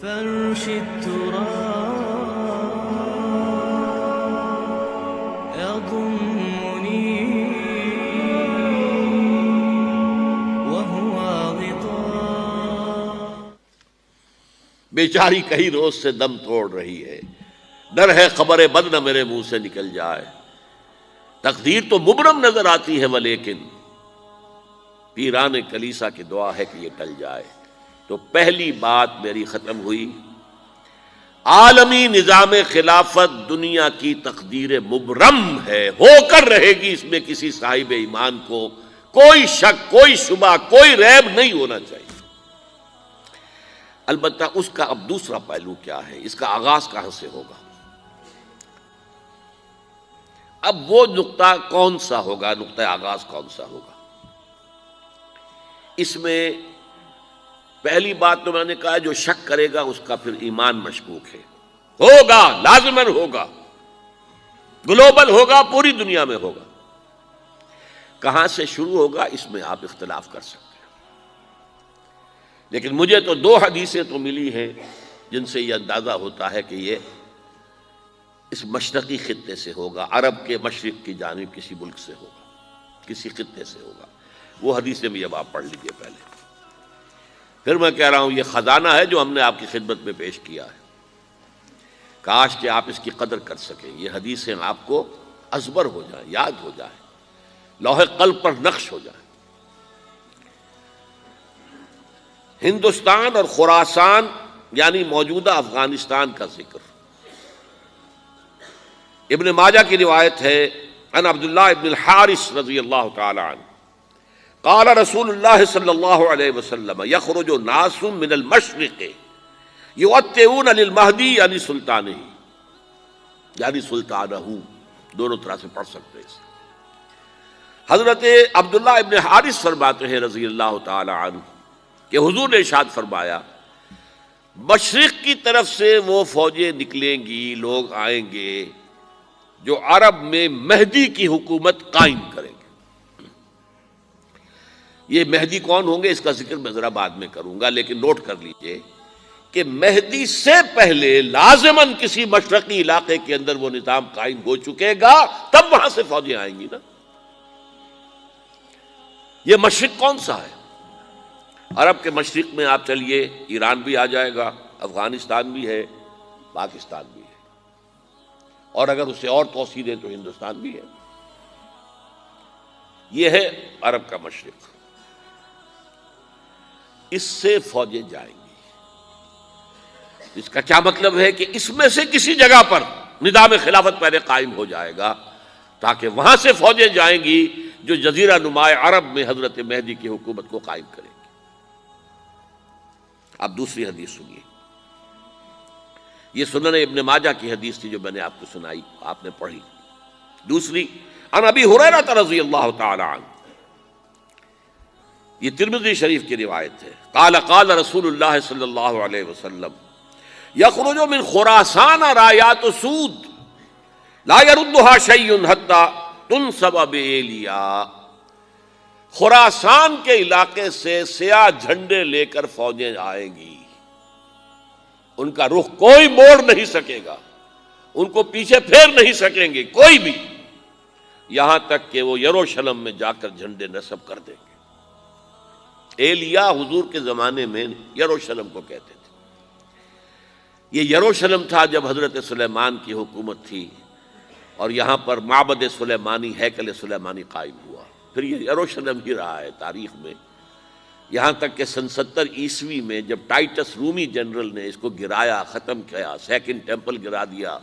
فرش التراب يضمني وهو غطاء. بیچاری کئی روز سے دم توڑ رہی ہے، ڈر ہے خبر بد نہ میرے منہ سے نکل جائے. تقدیر تو مبرم نظر آتی ہے ولیکن پیران کلیسا کی دعا ہے کہ یہ ٹل جائے. تو پہلی بات میری ختم ہوئی، عالمی نظام خلافت دنیا کی تقدیر مبرم ہے، ہو کر رہے گی، اس میں کسی صاحب ایمان کو کوئی شک، کوئی شبہ، کوئی ریب نہیں ہونا چاہیے. البتہ اس کا اب دوسرا پہلو کیا ہے، اس کا آغاز کہاں سے ہوگا؟ اب وہ نقطہ کون سا ہوگا، نقطہ آغاز کون سا ہوگا؟ اس میں پہلی بات تو میں نے کہا جو شک کرے گا اس کا پھر ایمان مشکوک ہے. ہوگا، لازماً ہوگا، گلوبل ہوگا، پوری دنیا میں ہوگا. کہاں سے شروع ہوگا اس میں آپ اختلاف کر سکتے ہیں، لیکن مجھے تو دو حدیثیں تو ملی ہیں جن سے یہ اندازہ ہوتا ہے کہ یہ اس مشرقی خطے سے ہوگا، عرب کے مشرق کی جانب کسی ملک سے ہوگا، کسی خطے سے ہوگا. وہ حدیثیں بھی اب آپ پڑھ لیجیے پہلے. پھر میں کہہ رہا ہوں یہ خزانہ ہے جو ہم نے آپ کی خدمت میں پیش کیا ہے، کاش کہ آپ اس کی قدر کر سکیں. یہ حدیثیں آپ کو ازبر ہو جائیں، یاد ہو جائیں، لوح قلب پر نقش ہو جائیں. ہندوستان اور خراسان یعنی موجودہ افغانستان کا ذکر. ابن ماجہ کی روایت ہے عن عبداللہ ابن الحارث رضی اللہ تعالی عنہ قال رسول اللہ صلی اللہ علیہ وسلم یخرج ناس من المشرق یؤتئون للمہدی یعنی سلطانہ، یعنی سلطانہ، دونوں طرح سے پڑھ سکتے ہیں. حضرت عبداللہ ابن حارث فرماتے ہیں رضی اللہ تعالی عنہ کہ حضور نے ارشاد فرمایا مشرق کی طرف سے وہ فوجیں نکلیں گی، لوگ آئیں گے جو عرب میں مہدی کی حکومت قائم کریں گے. یہ مہدی کون ہوں گے اس کا ذکر میں ذرا بعد میں کروں گا، لیکن نوٹ کر لیجئے کہ مہدی سے پہلے لازماً کسی مشرقی علاقے کے اندر وہ نظام قائم ہو چکے گا، تب وہاں سے فوجیں آئیں گی نا. یہ مشرق کون سا ہے؟ عرب کے مشرق میں آپ چلیے ایران بھی آ جائے گا، افغانستان بھی ہے، پاکستان بھی ہے، اور اگر اسے اور توسیع دیں تو ہندوستان بھی ہے. یہ ہے عرب کا مشرق. اس سے فوجیں جائیں گی. اس کا کیا مطلب ہے کہ اس میں سے کسی جگہ پر نظام خلافت پہلے قائم ہو جائے گا تاکہ وہاں سے فوجیں جائیں گی جو جزیرہ نما عرب میں حضرت مہدی کی حکومت کو قائم کریں گی. اب دوسری حدیث سنیے. یہ سنن ابن ماجہ کی حدیث تھی جو میں نے آپ کو سنائی، آپ نے پڑھی. دوسری عن ابی ہریرہ رضی اللہ تعالی عنہ، یہ ترمذی شریف کی روایت ہے. قال قال رسول اللہ صلی اللہ علیہ وسلم یخرج من خراسان رایات سود لا يردها شیء حتی تنصب بایلیا. خراسان کے علاقے سے سیاہ جھنڈے لے کر فوجیں آئیں گی، ان کا رخ کوئی موڑ نہیں سکے گا، ان کو پیچھے پھیر نہیں سکیں گے کوئی بھی، یہاں تک کہ وہ یروشلم میں جا کر جھنڈے نصب کر دیں گے. ایلیا حضور کے زمانے میں یروشلم کو کہتے تھے. یہ یروشلم تھا جب حضرت سلیمان کی حکومت تھی اور یہاں پر معبد سلیمانی، ہیکل سلیمانی قائم ہوا. پھر یہ یروشلم ہی رہا ہے تاریخ میں، یہاں تک کہ سن 70 عیسوی میں جب ٹائٹس رومی جنرل نے اس کو گرایا، ختم کیا، سیکنڈ ٹیمپل گرا دیا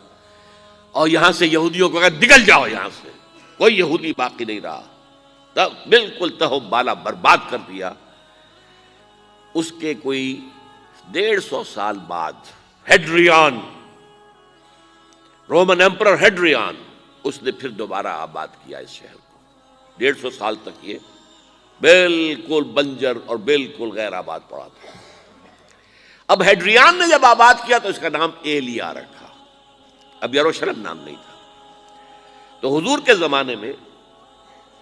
اور یہاں سے یہودیوں کو کہا نکل جاؤ یہاں سے، کوئی یہودی باقی نہیں رہا، تب بالکل تہو بالا برباد کر دیا. اس کے کوئی 150 سال بعد ہیڈریان، رومن ایمپرر ہیڈریان، اس نے پھر دوبارہ آباد کیا اس شہر کو. 150 سال تک یہ بالکل بنجر اور بالکل غیر آباد پڑا تھا. اب ہیڈریان نے جب آباد کیا تو اس کا نام ایلیا رکھا، اب یروشلم نام نہیں تھا. تو حضور کے زمانے میں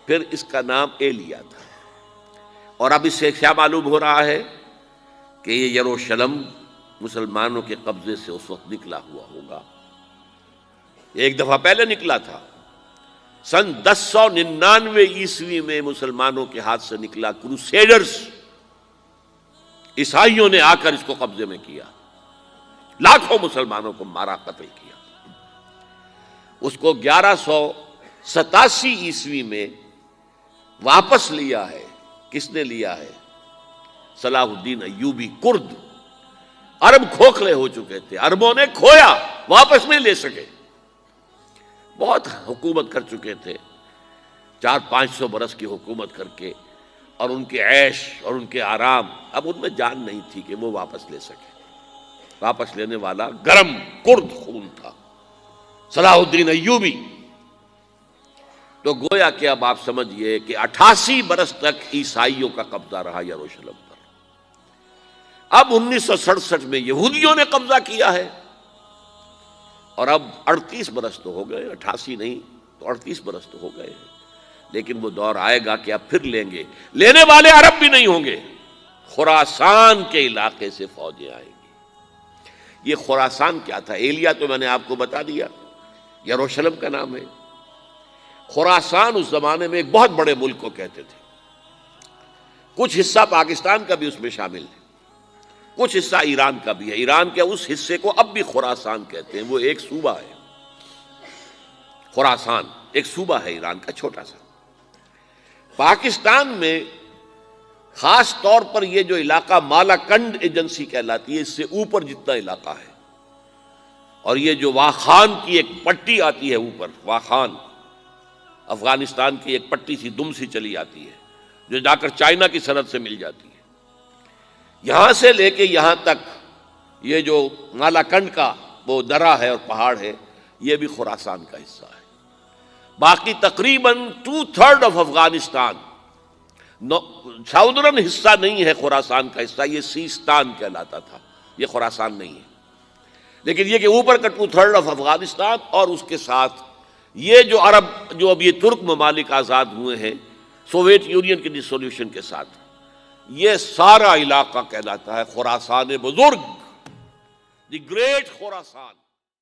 پھر اس کا نام ایلیا تھا. اور اب اس سے کیا معلوم ہو رہا ہے کہ یہ یروشلم مسلمانوں کے قبضے سے اس وقت نکلا ہوا ہوگا. ایک دفعہ پہلے نکلا تھا، سن 1099 عیسوی میں مسلمانوں کے ہاتھ سے نکلا. کروسیڈرز، عیسائیوں نے آ کر اس کو قبضے میں کیا، لاکھوں مسلمانوں کو مارا، قتل کیا. اس کو 1187 عیسوی میں واپس لیا ہے. کس نے لیا ہے؟ صلاح الدین ایوبی. کرد، عرب کھوکھلے ہو چکے تھے، عربوں نے کھویا، واپس نہیں لے سکے. بہت حکومت کر چکے تھے، 400-500 برس کی حکومت کر کے، اور ان کے عیش اور ان کے آرام، اب ان میں جان نہیں تھی کہ وہ واپس لے سکے. واپس لینے والا گرم کرد خون تھا، صلاح الدین ایوبی. تو گویا کہ اب آپ سمجھئے کہ 88 برس تک عیسائیوں کا قبضہ رہا یروشلم پر. اب 1967 میں یہودیوں نے قبضہ کیا ہے، اور اب 38 برس تو ہو گئے، 88 نہیں تو 38 برس تو ہو گئے ہیں. لیکن وہ دور آئے گا کہ اب پھر لیں گے. لینے والے عرب بھی نہیں ہوں گے، خراسان کے علاقے سے فوجیں آئیں گی. یہ خراسان کیا تھا؟ ایلیا تو میں نے آپ کو بتا دیا، یروشلم کا نام ہے. خراسان اس زمانے میں ایک بہت بڑے ملک کو کہتے تھے. کچھ حصہ پاکستان کا بھی اس میں شامل ہے، کچھ حصہ ایران کا بھی ہے. ایران کے اس حصے کو اب بھی خراسان کہتے ہیں، وہ ایک صوبہ ہے. خراسان ایک صوبہ ہے ایران کا، چھوٹا سا. پاکستان میں خاص طور پر یہ جو علاقہ مالا کنڈ ایجنسی کہلاتی ہے، اس سے اوپر جتنا علاقہ ہے، اور یہ جو واخان کی ایک پٹی آتی ہے اوپر، واخان افغانستان کی ایک پٹی سی دم سی چلی آتی ہے جو جا کر چائنا کی سرحد سے مل جاتی ہے. یہاں سے لے کے یہاں تک یہ جو مالا کنڈ کا وہ درہ ہے اور پہاڑ ہے، یہ بھی خراسان کا حصہ ہے. باقی تقریباً 2/3 آف افغانستان، ساؤدرن حصہ نہیں ہے خراسان کا حصہ، یہ سیستان کہلاتا تھا، یہ خراسان نہیں ہے. لیکن یہ کہ اوپر کا 2/3 آف افغانستان، اور اس کے ساتھ یہ جو عرب، جو اب یہ ترک ممالک آزاد ہوئے ہیں سوویت یونین کی ڈسولوشن کے ساتھ، یہ سارا علاقہ کہلاتا ہے خراسان بزرگ، دی گریٹ خراسان.